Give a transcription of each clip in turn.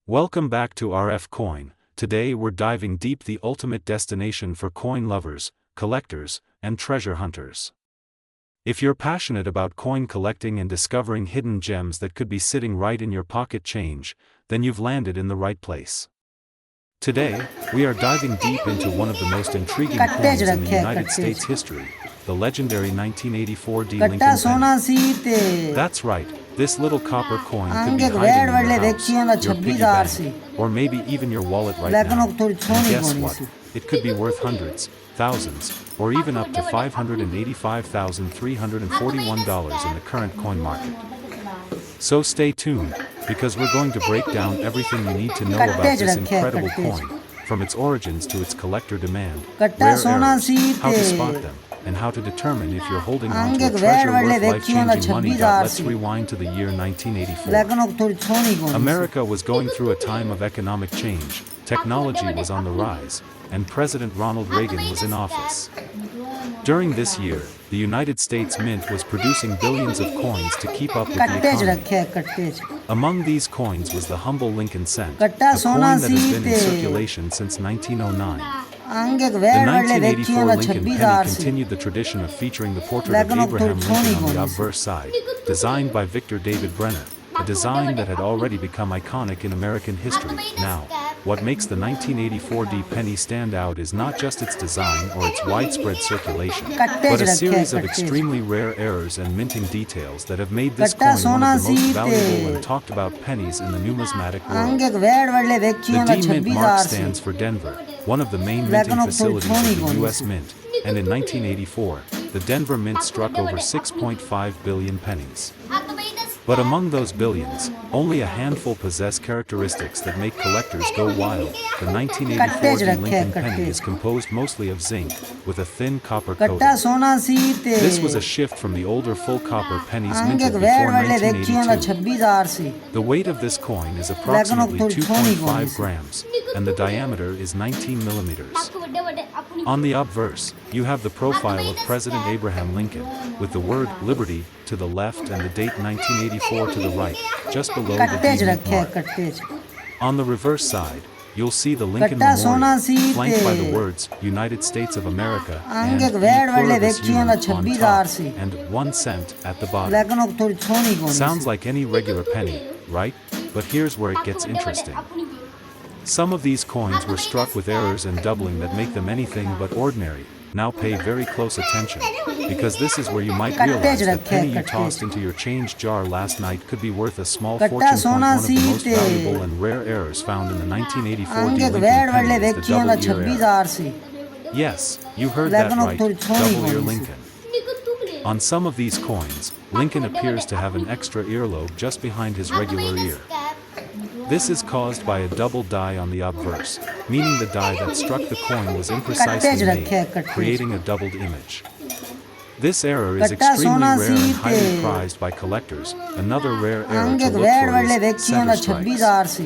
Welcome back to RF Coin. Today we're diving deep, the ultimate destination for coin lovers, collectors, and treasure hunters. If you're passionate about coin collecting and discovering hidden gems that could be sitting right in your pocket change, then you've landed in the right place. Today, we are diving deep into one of the most intriguing coins in the United States history, the legendary 1984 Lincoln penny. That's right, this little copper coin could be hiding in your house, your piggy bank, or maybe even your wallet right now. And guess what? It could be worth hundreds, thousands, or even up to $585,341 in the current coin market. So stay tuned, because we're going to break down everything you need to know about this incredible coin, from its origins to its collector demand, rare errors, how to spot them, and how to determine if you're holding on to a treasure worth life-changing money. Let's rewind to the year 1984. America was going through a time of economic change, technology was on the rise, and President Ronald Reagan was in office. During this year, the United States Mint was producing billions of coins to keep up with the economy. Among these coins was the humble Lincoln cent, a coin that has been in circulation since 1909. The 1984 Lincoln penny continued the tradition of featuring the portrait of Abraham Lincoln on the obverse side, designed by Victor David Brenner, a design that had already become iconic in American history. Now, what makes the 1984 penny stand out is not just its design or its widespread circulation, but a series of extremely rare errors and minting details that have made this coin one of the most valuable and talked about pennies in the numismatic world. The D Mint mark stands for Denver, one of the main minting facilities of the U.S. Mint, and in 1984, the Denver Mint struck over 6.5 billion pennies. But among those billions, only a handful possess characteristics that make collectors go wild. The 1984 Lincoln penny is composed mostly of zinc, with a thin copper coating. This was a shift from the older full copper pennies minted before 1982. The weight of this coin is approximately 2.5 grams, and the diameter is 19 millimeters. On the obverse, you have the profile of President Abraham Lincoln, with the word "Liberty" to the left and the date 1984 to the right, just below the D Mint mark. On the reverse side, you'll see the Lincoln Memorial, flanked by the words "United States of America" and "E pluribus unum" on top, and 1 cent at the bottom. Sounds like any regular penny, right? But here's where it gets interesting. Some of these coins were struck with errors and doubling that make them anything but ordinary. Now pay very close attention, because this is where you might realize the penny you tossed into your change jar last night could be worth a small fortune. One of the most valuable and rare errors found in the 1984 Lincoln penny is the double-ear error. Yes, you heard that right, double-ear Lincoln. On some of these coins, Lincoln appears to have an extra earlobe just behind his regular ear. This is caused by a double die on the obverse, meaning the die that struck the coin was imprecisely made, creating a doubled image. This error is extremely rare and highly prized by collectors. Another rare error to look for is center strikes.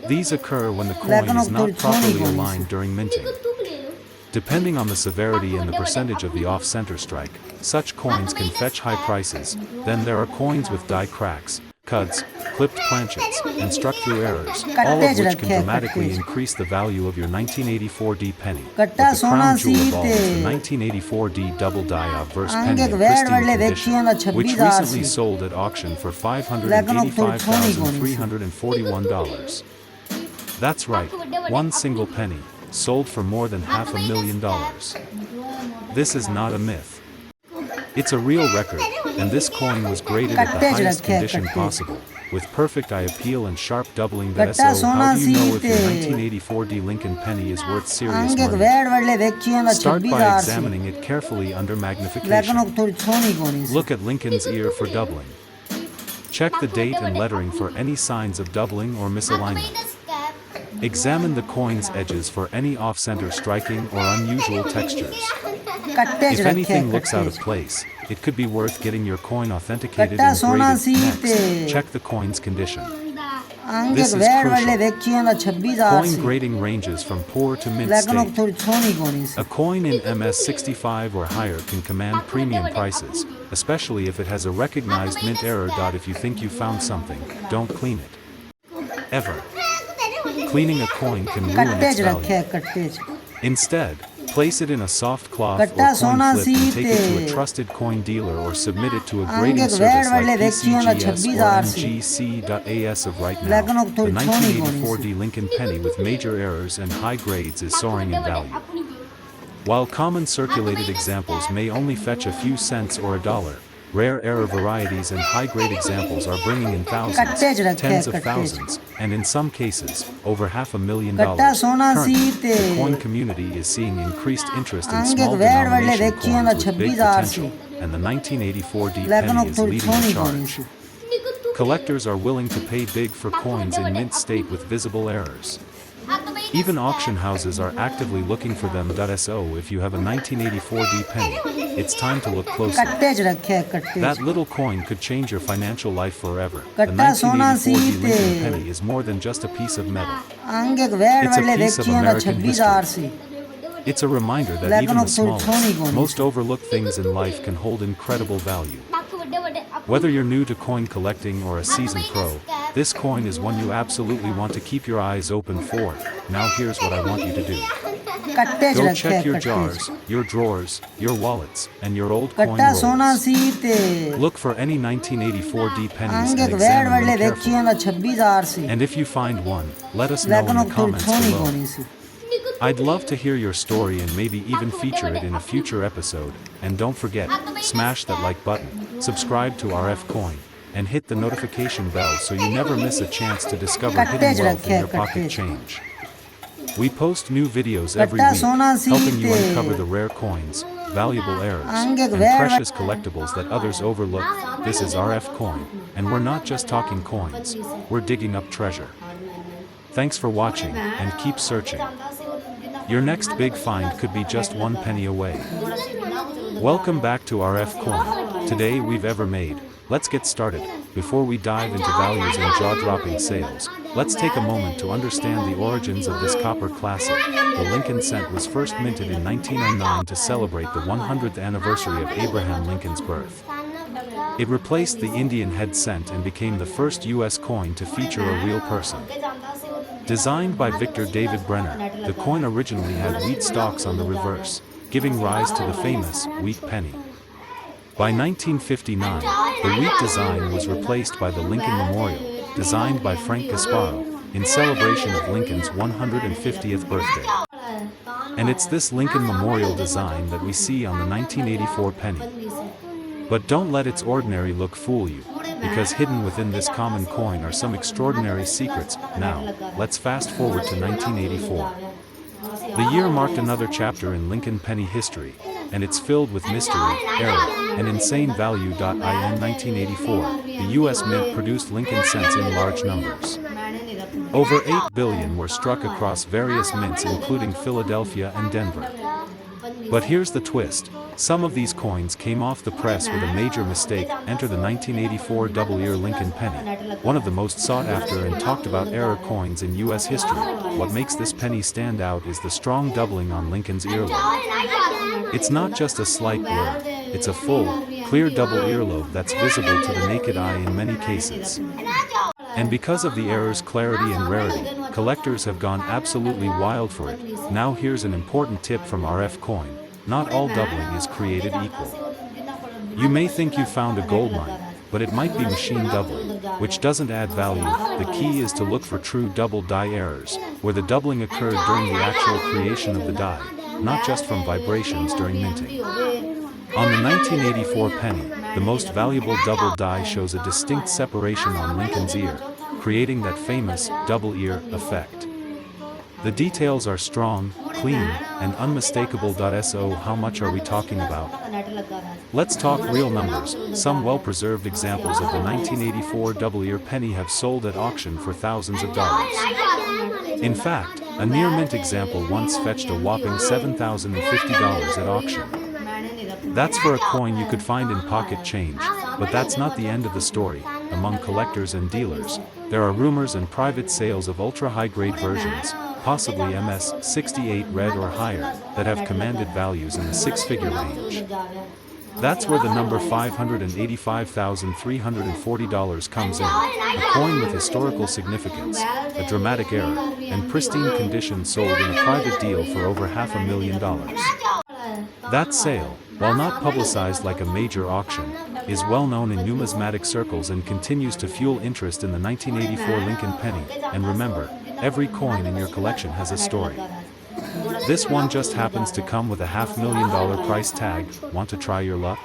These occur when the coin is not properly aligned during minting. Depending on the severity and the percentage of the off-center strike, such coins can fetch high prices. Then there are coins with die cracks, cuts, clipped planchets, and struck-through errors, all of which can dramatically increase the value of your 1984 penny. But the crown jewel of all is the 1984 double die obverse penny in pristine condition, which recently sold at auction for $585,341. That's right, one single penny, sold for more than $500,000. This is not a myth. It's a real record, and this coin was graded at the highest condition possible, with perfect eye appeal and sharp doubling. So how do you know if your 1984 Lincoln penny is worth serious money? Start by examining it carefully under magnification. Look at Lincoln's ear for doubling. Check the date and lettering for any signs of doubling or misalignment. Examine the coin's edges for any off-center striking or unusual textures. If anything looks out of place, it could be worth getting your coin authenticated and graded. Next, check the coin's condition. This is crucial. Coin grading ranges from poor to mint state. A coin in MS65 or higher can command premium prices, especially if it has a recognized mint error. If you think you found something, don't clean it. Ever. Cleaning a coin can ruin कट्टे its च रखे value. है कट्टे च Instead, place it in a soft cloth or कट्टा coin सोना flip and take it to a सीते trusted coin dealer or submit it to a आंगे grading वेड़ service वाले like देखियो ना PCGS 26 or RC MGC.AS of right now. लेकिन वो The थोड़ी छोनी कोनी 1984 सी D Lincoln penny with major errors and high grades is soaring in value. While common circulated examples may only fetch a few cents or a dollar, rare error varieties and high-grade examples are bringing in thousands, कट्टे च रखे है tens of कट्टे च thousands, and in some cases, over $500,000. कट्टा सोना Currently, सीते the coin community is seeing increased interest in आंगे small वेड़ वाले denomination देखियो ना coins with big 26 RC potential, and the 1984 D लेकिन वो penny is थोड़ी leading the छोनी कोनी charge. C Collectors are willing to pay big for coins in mint state with visible errors. Even auction houses are actively looking for them. So if you have a 1984 D penny, it's time to look closer. कट्टे च रखे है कट्टे That च little coin could change your financial life forever. The कट्टा सोना 1984 D सीते Lincoln penny is more than just a piece of metal. आंगे वेड़ It's a वाले piece of देखियो ना American 26 history. RC It's a reminder that लेकिन even वो the थोड़ी छोनी smallest, कोनी most C overlooked things in life can hold incredible value. Whether you're new to coin collecting or a seasoned pro, this coin is one you absolutely want to keep your eyes open for. Now here's what I want you to do. कट्टे च Go रखे है check your कट्टे च jars, your drawers, your wallets, and your old coin कट्टा सोना rolls. सीते Look for any 1984 D pennies आंगे and वेड़ examine वाले them देखियो carefully. ना 26 RC And if you find one, let us know in लेकिन the वो थोड़ी comments छोनी below. कोनी सी I'd love to hear your story and maybe even feature it in a future episode. And don't forget, smash that like button, subscribe to RF Coin, and hit the notification bell so you never miss a chance to discover कट्टे hidden च wealth रखे in है your कट्टे pocket च change. We post new videos every कट्टा week, सोना helping you सीते uncover the rare coins, valuable errors, आंगे and वेड़ precious collectibles that others overlook. This is RF Coin, and we're not just talking coins, we're digging up treasure. Thanks for watching, and keep searching. Your next big find could be just 1 penny away. Welcome back to RF Coin. Today we've ever made. Let's get started. Before we dive into values and jaw-dropping sales, let's take a moment to understand the origins of this copper classic. The Lincoln cent was first minted in 1909 to celebrate the 100th anniversary of Abraham Lincoln's birth. It replaced the Indian head cent and became the first U.S. coin to feature a real person. Designed by Victor David Brenner, the coin originally had wheat stalks on the reverse, giving rise to the famous wheat penny. By 1959, the wheat design was replaced by the Lincoln Memorial, designed by Frank Gasparo, in celebration of Lincoln's 150th birthday. And it's this Lincoln Memorial design that we see on the 1984 penny. But don't let its ordinary look fool you, because hidden within this common coin are some extraordinary secrets. Now, let's fast forward to 1984. The year marked another chapter in Lincoln penny history, and it's filled with mystery, error, and insane value. In 1984, the U.S. Mint produced Lincoln cents in large numbers. Over 8 billion were struck across various mints including Philadelphia and Denver. But here's the twist. Some of these coins came off the press with a major mistake. Enter the 1984 double-ear Lincoln penny, one of the most sought-after and talked-about error coins in U.S. history. What makes this penny stand out is the strong doubling on Lincoln's earlobe. It's not just a slight blur, it's a full, clear double earlobe that's visible to the naked eye in many cases. And because of the error's clarity and rarity, collectors have gone absolutely wild for it. Now here's an important tip from RF Coin. Not all doubling is created equal. You may think you found a gold mine, but it might be machine doubling, which doesn't add value. The key is to look for true double die errors, where the doubling occurred during the actual creation of the die, not just from vibrations during minting. On the 1984 penny, the most valuable double die shows a distinct separation on Lincoln's ear, creating that famous double ear effect. The details are strong, clean, and unmistakable. So how much are we talking about? Let's talk real numbers. Some well-preserved examples of the 1984 double-ear penny have sold at auction for thousands of dollars. In fact, a near-mint example once fetched a whopping $7,050 at auction. That's for a coin you could find in pocket change, but that's not the end of the story. Among collectors and dealers, there are rumors and private sales of ultra-high-grade versions, possibly MS-68 red or higher, that have commanded values in the six-figure range. That's where the number $585,340 comes in, a coin with historical significance, a dramatic error, and pristine condition sold in a private deal for over $500,000. That sale, while not publicized like a major auction, is well known in numismatic circles and continues to fuel interest in the 1984 Lincoln penny. And remember, every coin in your collection has a story. This one just happens to come with a $500,000 price tag. Want to try your luck?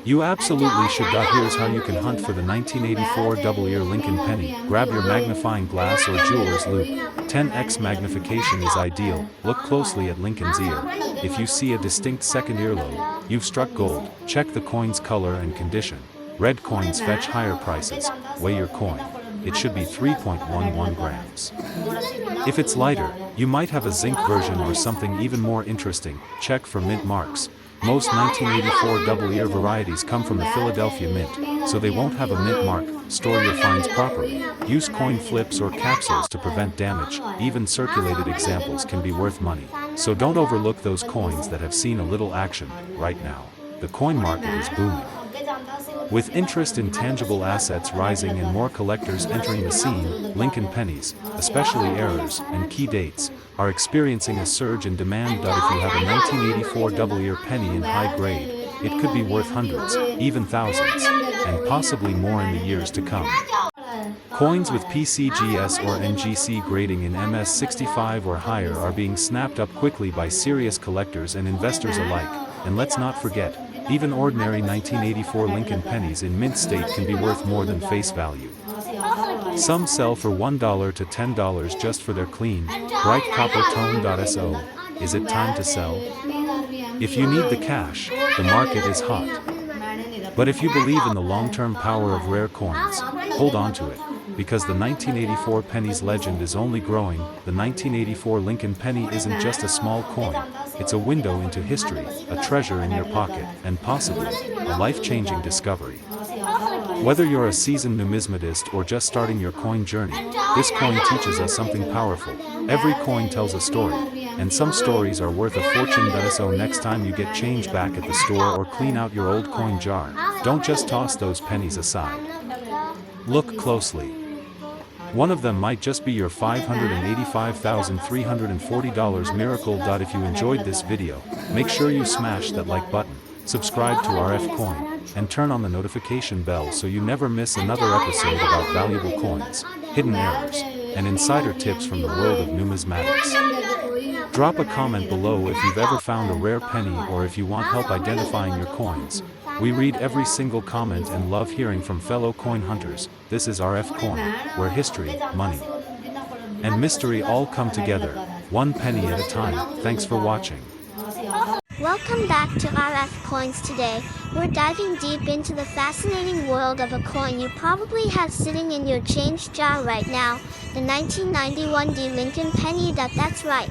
You absolutely should. Here's how you can hunt for the 1984 double-ear Lincoln penny. Grab your magnifying glass or jeweler's loupe. 10x magnification is ideal. Look closely at Lincoln's ear. If you see a distinct second earlobe, you've struck gold. Check the coin's color and condition. Red coins fetch higher prices. Weigh your coin. It should be 3.11 grams. If it's lighter, you might have a zinc version or something even more interesting. Check for mint marks. Most 1984 double-ear varieties come from the Philadelphia Mint, so they won't have a mint mark. Store your finds properly. Use coin flips or capsules to prevent damage. Even circulated examples can be worth money. So don't overlook those coins that have seen a little action. Right now, the coin market is booming. With interest in tangible assets rising and more collectors entering the scene, Lincoln pennies, especially errors and key dates, are experiencing a surge in demand. If you have a 1984 double-ear penny in high grade, it could be worth hundreds, even thousands, and possibly more in the years to come. Coins with PCGS or NGC grading in MS65 or higher are being snapped up quickly by serious collectors and investors alike. And let's not forget, even ordinary 1984 Lincoln pennies in mint state can be worth more than face value. Some sell for $1 to $10 just for their clean, bright copper tone. So, is it time to sell? If you need the cash, the market is hot. But if you believe in the long-term power of rare coins, hold on to it, because the 1984 penny's legend is only growing. The 1984 Lincoln penny isn't just a small coin, it's a window into history, a treasure in your pocket, and possibly a life-changing discovery. Whether you're a seasoned numismatist or just starting your coin journey, this coin teaches us something powerful. Every coin tells a story, and some stories are worth a fortune. So next time you get change back at the store or clean out your old coin jar, don't just toss those pennies aside. Look closely. One of them might just be your $585,340 miracle. If you enjoyed this video, make sure you smash that like button, subscribe to RF Coin, and turn on the notification bell so you never miss another episode about valuable coins, hidden errors, and insider tips from the world of numismatics. Drop a comment below if you've ever found a rare penny or if you want help identifying your coins. We read every single comment and love hearing from fellow coin hunters. This is RF Coin, where history, money, and mystery all come together, one penny at a time. Thanks for watching. Welcome back to RF Coins. Today, we're diving deep into the fascinating world of a coin you probably have sitting in your change jar right now, the 1991 D Lincoln penny. That's right.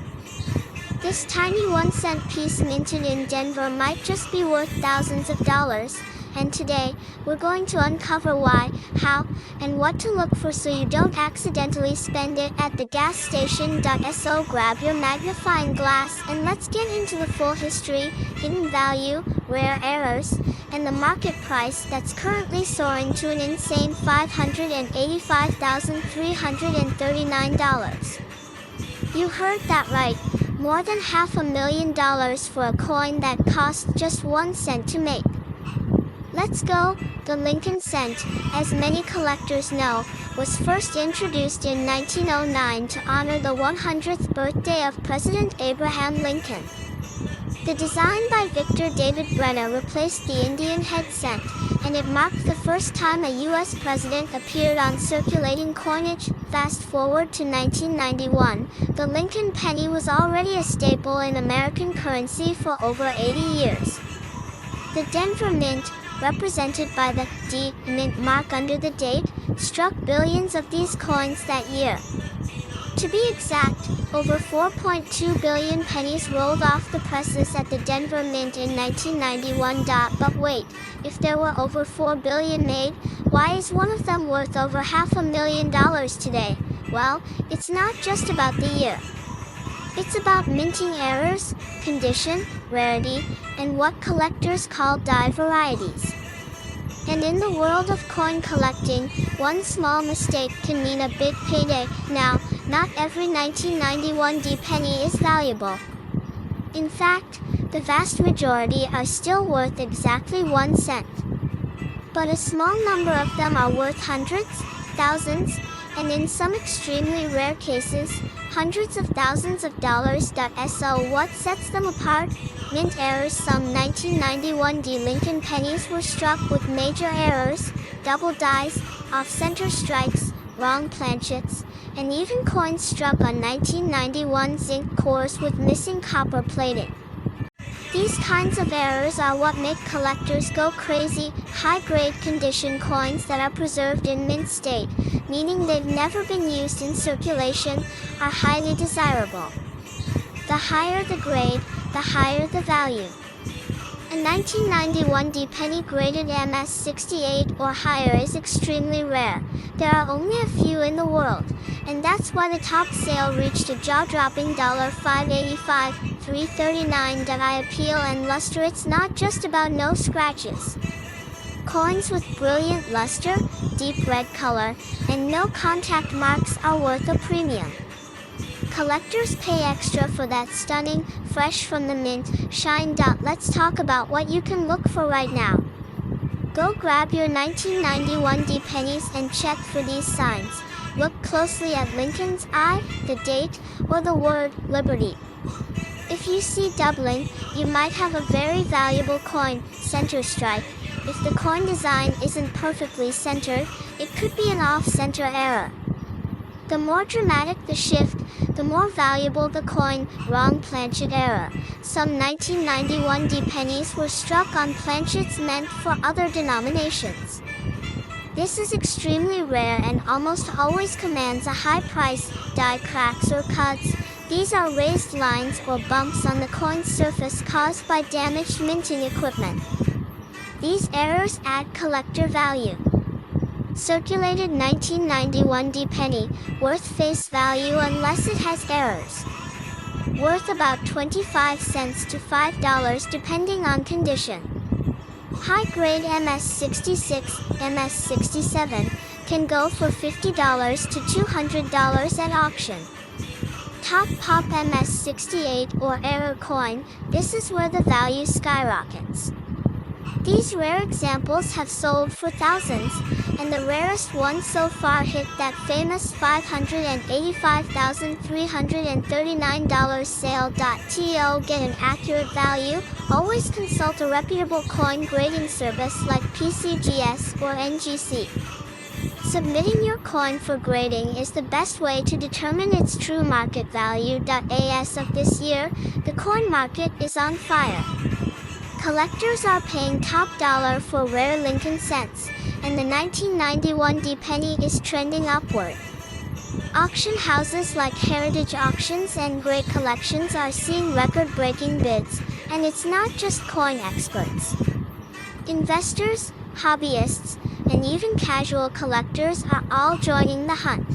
This tiny 1-cent piece minted in Denver might just be worth thousands of dollars. And today, we're going to uncover why, how, and what to look for so you don't accidentally spend it at the gas station. So grab your magnifying glass and let's get into the full history, hidden value, rare errors, and the market price that's currently soaring to an insane $585,339. You heard that right. More than $500,000 for a coin that cost just 1 cent to make. Let's go. The Lincoln cent, as many collectors know, was first introduced in 1909 to honor the 100th birthday of President Abraham Lincoln. The design by Victor David Brenner replaced the Indian head cent, and it marked the first time a U.S. president appeared on circulating coinage. Fast forward to 1991, the Lincoln penny was already a staple in American currency for over 80 years. The Denver Mint, represented by the D Mint mark under the date, struck billions of these coins that year. To be exact, over 4.2 billion pennies rolled off the presses at the Denver Mint in 1991. But wait, if there were over 4 billion made, why is one of them worth over $500,000 today? Well, it's not just about the year. It's about minting errors, condition, rarity, and what collectors call die varieties. And in the world of coin collecting, one small mistake can mean a big payday. Now, not every 1991 penny is valuable. In fact, the vast majority are still worth exactly 1 cent. But a small number of them are worth hundreds, thousands, and in some extremely rare cases, hundreds of thousands of dollars. So what sets them apart? Mint errors. Some 1991 Lincoln pennies were struck with major errors, double dies, off-center strikes, wrong planchets, and even coins struck on 1991 zinc cores with missing copper plating. These kinds of errors are what make collectors go crazy. High-grade condition coins that are preserved in mint state, meaning they've never been used in circulation, are highly desirable. The higher the grade, the higher the value. A 1991 penny graded MS68 or higher is extremely rare. There are only a few in the world, and that's why the top sale reached a jaw-dropping $585, $339. I appeal and luster. It's not just about no scratches. Coins with brilliant luster, deep red color, and no contact marks are worth a premium. Collectors pay extra for that stunning, fresh from the mint, shine. Let's talk about what you can look for right now. Go grab your 1991 pennies and check for these signs. Look closely at Lincoln's eye, the date, or the word liberty. If you see doubling, you might have a very valuable coin. Center strike. If the coin design isn't perfectly centered, it could be an off-center error. The more dramatic the shift, the more valuable the coin. Wrong planchet error. Some 1991 pennies were struck on planchets meant for other denominations. This is extremely rare and almost always commands a high price. Die cracks or cuts. These are raised lines or bumps on the coin's surface caused by damaged minting equipment. These errors add collector value. Circulated 1991 penny, worth face value unless it has errors. Worth about 25 cents to $5 depending on condition. High-grade MS66, MS67 can go for $50 to $200 at auction. Top pop MS68 or error coin, this is where the value skyrockets. These rare examples have sold for thousands, and the rarest one so far hit that famous $585,339 sale. To get an accurate value, always consult a reputable coin grading service like PCGS or NGC. Submitting your coin for grading is the best way to determine its true market value. As of this year, the coin market is on fire. Collectors are paying top dollar for rare Lincoln cents, and the 1991 penny is trending upward. Auction houses like Heritage Auctions and Great Collections are seeing record-breaking bids, and it's not just coin experts. Investors, hobbyists, and even casual collectors are all joining the hunt.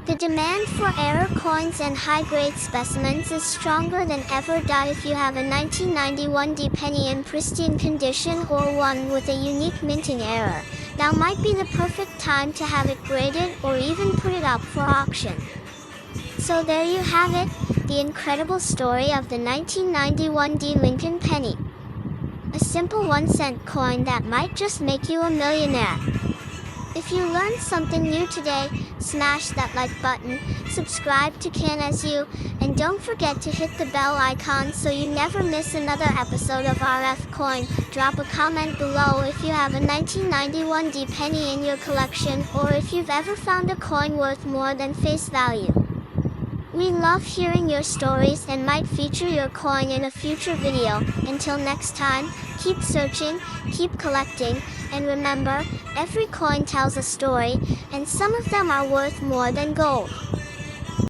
The demand for error coins and high-grade specimens is stronger than ever. If you have a 1991 penny in pristine condition or one with a unique minting error, now might be the perfect time to have it graded or even put it up for auction. So there you have it, the incredible story of the 1991 Lincoln penny. A simple 1-cent coin that might just make you a millionaire. If you learned something new today, smash that like button, subscribe to Currencies, and don't forget to hit the bell icon so you never miss another episode of RF Coin. Drop a comment below if you have a 1991 penny in your collection or if you've ever found a coin worth more than face value. We love hearing your stories and might feature your coin in a future video. Until next time, keep searching, keep collecting, and remember, every coin tells a story, and some of them are worth more than gold.